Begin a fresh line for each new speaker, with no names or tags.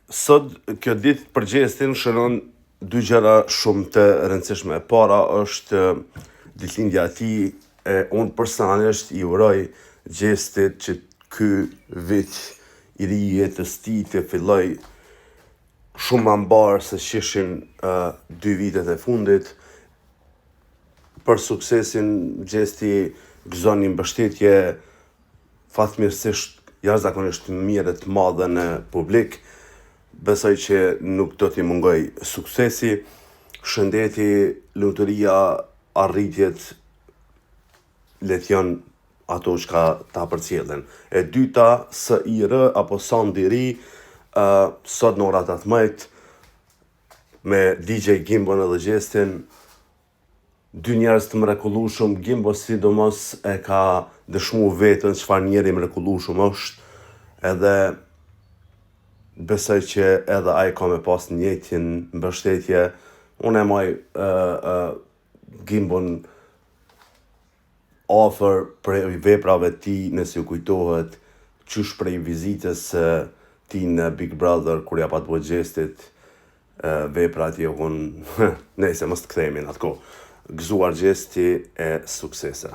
Sot kjo ditë për Gjestin shënon dy gjëra shumë të rëndësishme. E para është ditëlindja e tij, unë personalisht i uroj Gjestit që ky vit i ri i jetës tij të filloj shumë më mbarë se ç'ishin 2 vitet e fundit. Për suksesin Gjesti gëzon një mbështetje fatmirësisht jashtëzakonisht mirë të madhe në publik. Besoj që nuk do t'i mungoj suksesi, shëndeti, lumturia, arritjet letjon ato çka ta përcjellen. E dyta, SIR apo Sound i ri, sot në orat 18 me DJ Gimbon edhe Gjestin, dy njerëz të mrekullueshëm. Gimbo sidomos e ka dëshmuar veten çfarë njeri mrekullueshëm është, edhe besoj që edhe ai ka me pas njëjtin mbështetje. Unë e maj Gimbon afër prej veprave të tij, nëse ju kujtohet qysh prej vizitës tij në Big Brother kur ja pa të Gjestit veprat i unë nëse mos të kthehemi në atë kohë. Gëzuar Gjesti e suksese.